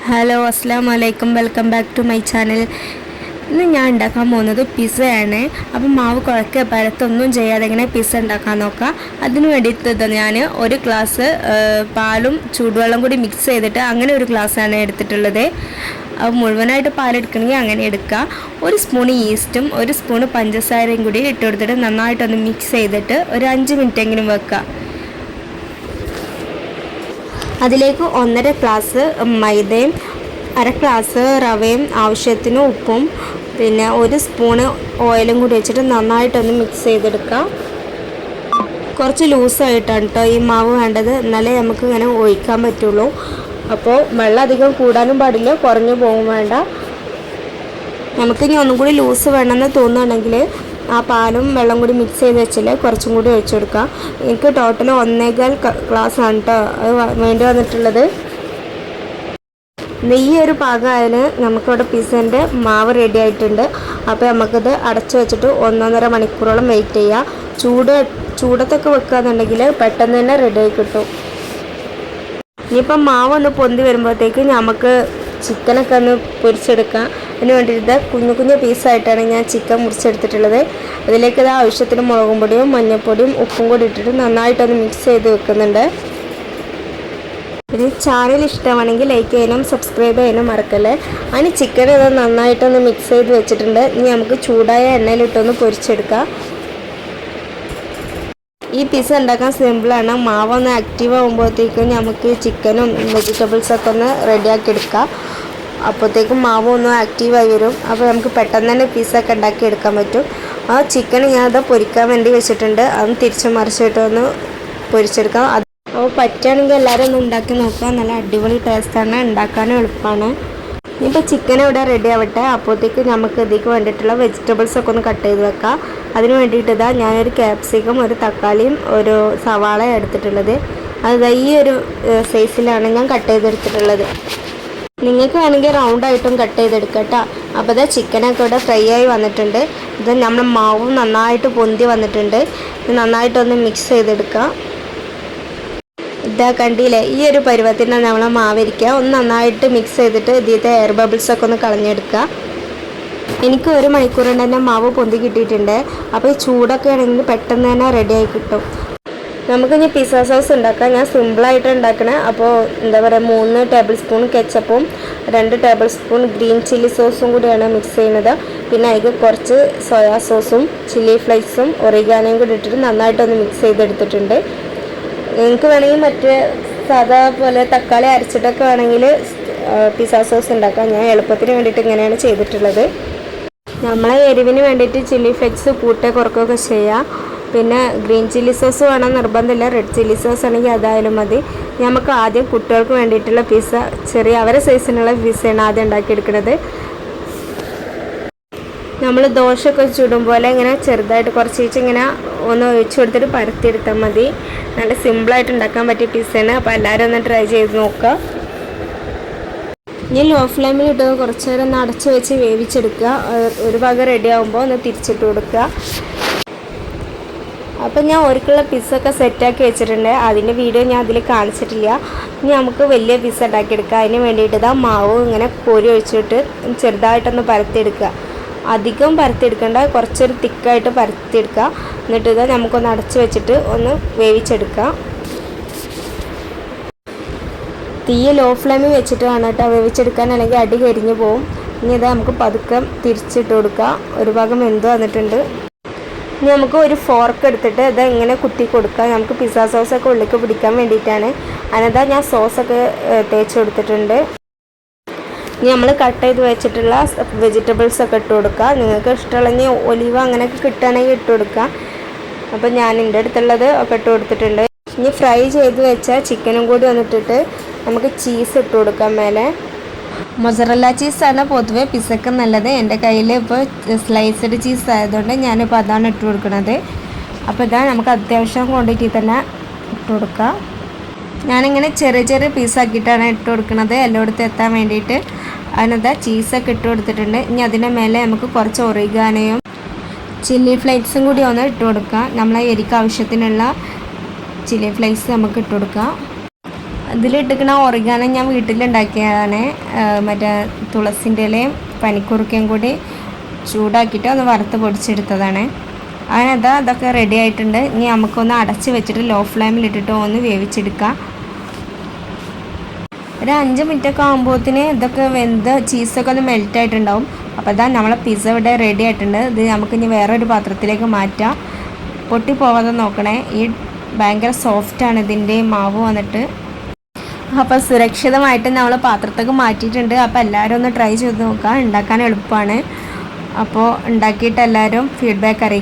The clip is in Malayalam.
ഹലോ അസ്സാം വലൈക്കും, welcome back to my channel. ഇന്ന് ഞാൻ ഉണ്ടാക്കാൻ പോകുന്നത് പിസ്സയാണ്. അപ്പം മാവ് കുഴക്കുക പരത്തൊന്നും ചെയ്യാതെ എങ്ങനെ പിസ്സ ഉണ്ടാക്കാൻ നോക്കാം. അതിന് വേണ്ടിയിട്ട് ഞാൻ ഒരു ഗ്ലാസ് പാലും ചൂടുവെള്ളം കൂടി മിക്സ് ചെയ്തിട്ട് അങ്ങനെ ഒരു ഗ്ലാസ്സാണ് എടുത്തിട്ടുള്ളത്. അപ്പോൾ മുഴുവനായിട്ട് പാലെടുക്കണമെങ്കിൽ അങ്ങനെ എടുക്കുക. ഒരു സ്പൂൺ ഈസ്റ്റും ഒരു സ്പൂൺ പഞ്ചസാരയും കൂടി ഇട്ട് കൊടുത്തിട്ട് നന്നായിട്ടൊന്ന് മിക്സ് ചെയ്തിട്ട് ഒരു 5 മിനിറ്റെങ്കിലും വെക്കുക. അതിലേക്ക് 1.5 ഗ്ലാസ് മൈദയും 1/2 ഗ്ലാസ് റവയും ആവശ്യത്തിന് ഉപ്പും പിന്നെ 1 സ്പൂണ് ഓയിലും കൂടി വെച്ചിട്ട് നന്നായിട്ടൊന്ന് മിക്സ് ചെയ്തെടുക്കാം. കുറച്ച് ലൂസായിട്ടാണ് കേട്ടോ ഈ മാവ് വേണ്ടത്, എന്നാലേ നമുക്ക് ഇങ്ങനെ ഒഴിക്കാൻ പറ്റുള്ളൂ. അപ്പോൾ വെള്ളം അധികം കൂടാനും പാടില്ല, കുറഞ്ഞു പോകും വേണ്ട. നമുക്കിനി ഒന്നും കൂടി ലൂസ് വേണമെന്ന് തോന്നുകയാണെങ്കിൽ ആ പാലും വെള്ളം കൂടി മിക്സ് ചെയ്ത് വെച്ചാൽ കുറച്ചും കൂടി ഒഴിച്ചു കൊടുക്കാം. എനിക്ക് ടോട്ടൽ 1.25 ഗ്ലാസ് ആണ് കേട്ടോ അത് വേണ്ടി വന്നിട്ടുള്ളത്. ഈ ഒരു പാകമായാൽ നമുക്കിവിടെ പിസ്സേൻ്റെ മാവ് റെഡി ആയിട്ടുണ്ട്. അപ്പോൾ നമുക്കിത് അടച്ചു വെച്ചിട്ട് 1.5 മണിക്കൂറോളം വെയിറ്റ് ചെയ്യാം. ചൂടത്തൊക്കെ വെക്കുകയെന്നുണ്ടെങ്കിൽ പെട്ടെന്ന് തന്നെ റെഡി ആയി കിട്ടും. ഇനിയിപ്പം മാവ് ഒന്ന് പൊന്തി വരുമ്പോഴത്തേക്ക് നമുക്ക് ചിക്കനൊക്കെ ഒന്ന് പൊരിച്ചെടുക്കാം. അതിന് വേണ്ടിയിട്ട് കുഞ്ഞു കുഞ്ഞു പീസായിട്ടാണ് ഞാൻ ചിക്കൻ മുറിച്ചെടുത്തിട്ടുള്ളത്. അതിലേക്ക് ആവശ്യത്തിന് മുളകും പൊടിയും മഞ്ഞൾപ്പൊടിയും ഉപ്പും കൂടി ഇട്ടിട്ട് നന്നായിട്ടൊന്ന് മിക്സ് ചെയ്ത് വെക്കുന്നുണ്ട്. പിന്നെ ചാനൽ ഇഷ്ടമാണെങ്കിൽ ലൈക്ക് ചെയ്യാനും സബ്സ്ക്രൈബ് ചെയ്യാനും മറക്കല്ലേ. അതിന് ചിക്കൻ ഇത് നന്നായിട്ടൊന്ന് മിക്സ് ചെയ്ത് വെച്ചിട്ടുണ്ട്. ഇനി നമുക്ക് ചൂടായ എണ്ണയിലിട്ടൊന്ന് പൊരിച്ചെടുക്കാം. ഈ പിസ്സ ഉണ്ടാക്കാൻ സിമ്പിളാണ്. മാവൊന്ന് ആക്റ്റീവ് ആകുമ്പോഴത്തേക്കും നമുക്ക് ചിക്കനും വെജിറ്റബിൾസൊക്കെ ഒന്ന് റെഡിയാക്കി എടുക്കാം. അപ്പോഴത്തേക്കും മാവ് ഒന്ന് ആക്റ്റീവായി വരും. അപ്പോൾ നമുക്ക് പെട്ടെന്ന് തന്നെ പിസ്സൊക്കെ ഉണ്ടാക്കി എടുക്കാൻ പറ്റും. ആ ചിക്കൻ ഞാനത് പൊരിക്കാൻ വേണ്ടി വെച്ചിട്ടുണ്ട്. അതൊന്ന് തിരിച്ച് മറിച്ചിട്ടൊന്ന് പൊരിച്ചെടുക്കാം. അപ്പോൾ പറ്റുകയാണെങ്കിൽ എല്ലാവരും ഒന്ന് ഉണ്ടാക്കി നോക്കുക. നല്ല അടിപൊളി ടേസ്റ്റാണ്, ഉണ്ടാക്കാനും എളുപ്പമാണ്. ഇനിയിപ്പോൾ ചിക്കൻ ഇവിടെ റെഡി ആവട്ടെ. അപ്പോഴത്തേക്ക് നമുക്ക് ഇതിലേക്ക് വേണ്ടിയിട്ടുള്ള വെജിറ്റബിൾസൊക്കെ ഒന്ന് കട്ട് ചെയ്ത് വെക്കാം. അതിന് വേണ്ടിയിട്ട് ഞാനൊരു ക്യാപ്സിക്കം, ഒരു തക്കാളിയും ഒരു സവാള എടുത്തിട്ടുള്ളത്. അത് ഈ ഒരു സൈസിലാണ് ഞാൻ കട്ട് ചെയ്തെടുത്തിട്ടുള്ളത്. നിങ്ങൾക്ക് വേണമെങ്കിൽ റൗണ്ടായിട്ടും കട്ട് ചെയ്തെടുക്കാം കേട്ടോ. അപ്പോൾ ചിക്കനൊക്കെ ഇവിടെ ഫ്രൈ ആയി വന്നിട്ടുണ്ട്. ഇത് നമ്മുടെ മാവും നന്നായിട്ട് പൊന്തി വന്നിട്ടുണ്ട്. ഇത് നന്നായിട്ടൊന്ന് മിക്സ് ചെയ്തെടുക്കാം. കണ്ടില്ലേ, ഈ ഒരു പരുവത്തിന് നമ്മൾ മാവിരിക്കുക. ഒന്ന് നന്നായിട്ട് മിക്സ് ചെയ്തിട്ട് ഇതിലത്തെ എയർ ബബിൾസൊക്കെ ഒന്ന് കളഞ്ഞെടുക്കുക. എനിക്ക് 1 മണിക്കൂർ കൊണ്ട് തന്നെ മാവ് പൊന്തി കിട്ടിയിട്ടുണ്ട്. അപ്പോൾ ഈ ചൂടൊക്കെ ആണെങ്കിൽ പെട്ടെന്ന് തന്നെ റെഡിയായി കിട്ടും. നമുക്കിനി പിസ്സ സോസ് ഉണ്ടാക്കാം. ഞാൻ സിമ്പിളായിട്ട് ഉണ്ടാക്കണേ. അപ്പോൾ എന്താ പറയുക, 3 ടേബിൾ സ്പൂൺ കെച്ചപ്പും 2 ടേബിൾ സ്പൂൺ ഗ്രീൻ ചില്ലി സോസും കൂടിയാണ് മിക്സ് ചെയ്യുന്നത്. പിന്നെ അതിൽ കുറച്ച് സോയാ സോസും ചില്ലി ഫ്ലേക്സും ഒറിഗാനോയും കൂടി ഇട്ടിട്ട് നന്നായിട്ടൊന്ന് മിക്സ് ചെയ്തെടുത്തിട്ടുണ്ട്. നിങ്ങൾക്ക് വേണമെങ്കിൽ മറ്റേ സാധാ പോലെ തക്കാളി അരച്ചിട്ടൊക്കെ വേണമെങ്കിൽ പിസ്സ സോസ് ഉണ്ടാക്കാം. ഞാൻ എളുപ്പത്തിന് വേണ്ടിയിട്ട് ഇങ്ങനെയാണ് ചെയ്തിട്ടുള്ളത്. നമ്മളെ എരിവിന് വേണ്ടിയിട്ട് ചില്ലി ഫ്ലേക്സ് കുറക്കുകയൊക്കെ ചെയ്യാം. പിന്നെ ഗ്രീൻ ചില്ലി സോസ് വേണം നിർബന്ധമില്ല. റെഡ് ചില്ലി സോസ് ആണെങ്കിൽ അതായാലും മതി. നമുക്ക് ആദ്യം കുട്ടികൾക്ക് വേണ്ടിയിട്ടുള്ള പിസ്സ, ചെറിയ അവരെ സൈസിനുള്ള പിസ്സയാണ് ആദ്യം ഉണ്ടാക്കിയെടുക്കുന്നത്. നമ്മൾ ദോശയൊക്കെ ചുടും പോലെ ഇങ്ങനെ ചെറുതായിട്ട് കുറച്ച് ഇങ്ങനെ ഒന്ന് ഒഴിച്ചു കൊടുത്തിട്ട് പരത്തിയെടുത്താൽ മതി. നല്ല സിമ്പിളായിട്ട് ഉണ്ടാക്കാൻ പറ്റിയ പിസ്സയാണ്. അപ്പോൾ എല്ലാവരും ഒന്ന് ട്രൈ ചെയ്ത് നോക്കുക. ഇനി ലോ ഫ്ലെയിമിലിട്ട് കുറച്ച് നേരം ഒന്ന് അടച്ച് വെച്ച് വേവിച്ചെടുക്കുക. ഒരു ഭാഗം റെഡി ആകുമ്പോൾ ഒന്ന് തിരിച്ചിട്ട് കൊടുക്കുക. അപ്പം ഞാൻ ഒരിക്കലുള്ള പിസ്സൊക്കെ സെറ്റാക്കി വെച്ചിട്ടുണ്ട്. അതിൻ്റെ വീഡിയോ ഞാൻ അതിൽ കാണിച്ചിട്ടില്ല. ഇനി നമുക്ക് വലിയ പിസ്സ ഉണ്ടാക്കിയെടുക്കുക. അതിന് വേണ്ടിയിട്ട് മാവ് ഇങ്ങനെ കോരി ഒഴിച്ചിട്ട് ചെറുതായിട്ടൊന്ന് പരത്തിയെടുക്കുക. അധികം പരത്തിയെടുക്കേണ്ട, കുറച്ചൊരു തിക്കായിട്ട് പരത്തിയെടുക്കുക. എന്നിട്ട് നമുക്കൊന്ന് അടച്ച് വെച്ചിട്ട് ഒന്ന് വേവിച്ചെടുക്കുക. തീ ലോ ഫ്ലെയിമിൽ വെച്ചിട്ട് വേണം കേട്ടോ വേവിച്ചെടുക്കാൻ, അല്ലെങ്കിൽ അടി കരിഞ്ഞു പോവും. ഇനി നമുക്ക് പതുക്കെ തിരിച്ചിട്ട് കൊടുക്കുക. ഒരു ഭാഗം വെന്ത് വന്നിട്ടുണ്ട്. ഇനി നമുക്ക് ഒരു ഫോർക്ക് എടുത്തിട്ട് ഇങ്ങനെ കുത്തി കൊടുക്കുക. നമുക്ക് പിസ്സ സോസൊക്കെ ഉള്ളിലേക്ക് പിടിക്കാൻ വേണ്ടിയിട്ടാണ്. അതിനകത്ത് ഞാൻ സോസൊക്കെ തേച്ച് കൊടുത്തിട്ടുണ്ട്. ഇനി നമ്മൾ കട്ട് ചെയ്ത് വെച്ചിട്ടുള്ള വെജിറ്റബിൾസൊക്കെ ഇട്ട് കൊടുക്കുക. നിങ്ങൾക്ക് ഇഷ്ടമുള്ള ഒലിവ് അങ്ങനെയൊക്കെ കിട്ടുകയാണെങ്കിൽ ഇട്ട് കൊടുക്കുക. അപ്പോൾ ഞാൻ എൻ്റെ അടുത്തുള്ളത് ഒക്കെ ഇട്ട് കൊടുത്തിട്ടുണ്ട്. ഇനി ഫ്രൈ ചെയ്ത് വെച്ച ചിക്കനും കൂടി വന്നിട്ടിട്ട് നമുക്ക് ചീസ് ഇട്ട് കൊടുക്കാം മേലെ. മൊസറല്ല ചീസാണ് പൊതുവെ പിസ്സക്ക് നല്ലത്. എൻ്റെ കയ്യിൽ ഇപ്പോൾ സ്ലൈസ്ഡ് ചീസ് ആയതുകൊണ്ട് ഞാനിപ്പോൾ അതാണ് ഇട്ട് കൊടുക്കുന്നത്. അപ്പോൾ നമുക്ക് അത്യാവശ്യം ക്വാണ്ടിറ്റി തന്നെ ഇട്ട് കൊടുക്കാം. ഞാനിങ്ങനെ ചെറിയ ചെറിയ പീസാക്കിയിട്ടാണ് ഇട്ട് കൊടുക്കുന്നത് എല്ലായിടത്തും എത്താൻ വേണ്ടിയിട്ട്. അതിനകത്ത് ചീസൊക്കെ ഇട്ട് കൊടുത്തിട്ടുണ്ട്. ഇനി അതിൻ്റെ മേലെ നമുക്ക് കുറച്ച് ഒറിഗാനോയും ചില്ലി ഫ്ലേക്സും കൂടി ഒന്ന് ഇട്ട് കൊടുക്കാം. നമ്മളെ എരിക്ക് ആവശ്യത്തിനുള്ള ചില്ലി ഫ്ലേക്സ് നമുക്ക് ഇട്ട് കൊടുക്കാം. ഇതിലിട്ടിക്കണ ഓറിഗാനോ ഞാൻ വീട്ടിലുണ്ടാക്കിയതാണ്. മറ്റേ തുളസിൻ്റെ ഇലയും പനിക്കുറുക്കയും കൂടി ചൂടാക്കിയിട്ട് ഒന്ന് വറുത്ത് പൊടിച്ചെടുത്തതാണ്. അങ്ങനെ അതൊക്കെ റെഡി ആയിട്ടുണ്ട്. ഇനി നമുക്കൊന്ന് അടച്ച് വെച്ചിട്ട് ലോ ഫ്ലെയിമിലിട്ടിട്ട് ഒന്ന് വേവിച്ചെടുക്കാം. ഒരു 5 മിനിറ്റൊക്കെ ആകുമ്പോഴത്തേന് ഇതൊക്കെ വെന്ത് ചീസൊക്കെ ഒന്ന് മെൽറ്റായിട്ടുണ്ടാവും. അപ്പോൾ ഇതാ നമ്മളെ പിസ്സ ഇവിടെ റെഡി ആയിട്ടുണ്ട്. ഇത് നമുക്കിനി വേറൊരു പാത്രത്തിലേക്ക് മാറ്റാം. പൊട്ടിപ്പോവാതെ നോക്കണേ. ഈ ഭയങ്കര സോഫ്റ്റാണ് ഇതിൻ്റെ മാവ് വന്നിട്ട്. അപ്പോൾ സുരക്ഷിതമായിട്ട് നമ്മൾ പാത്രത്തേക്ക് മാറ്റിയിട്ടുണ്ട്. അപ്പോൾ എല്ലാവരും ഒന്ന് ട്രൈ ചെയ്ത് നോക്കുക. ഉണ്ടാക്കാൻ എളുപ്പമാണ്. അപ്പോൾ ഉണ്ടാക്കിയിട്ട് എല്ലാവരും ഫീഡ്ബാക്ക് അറിയിക്കുക.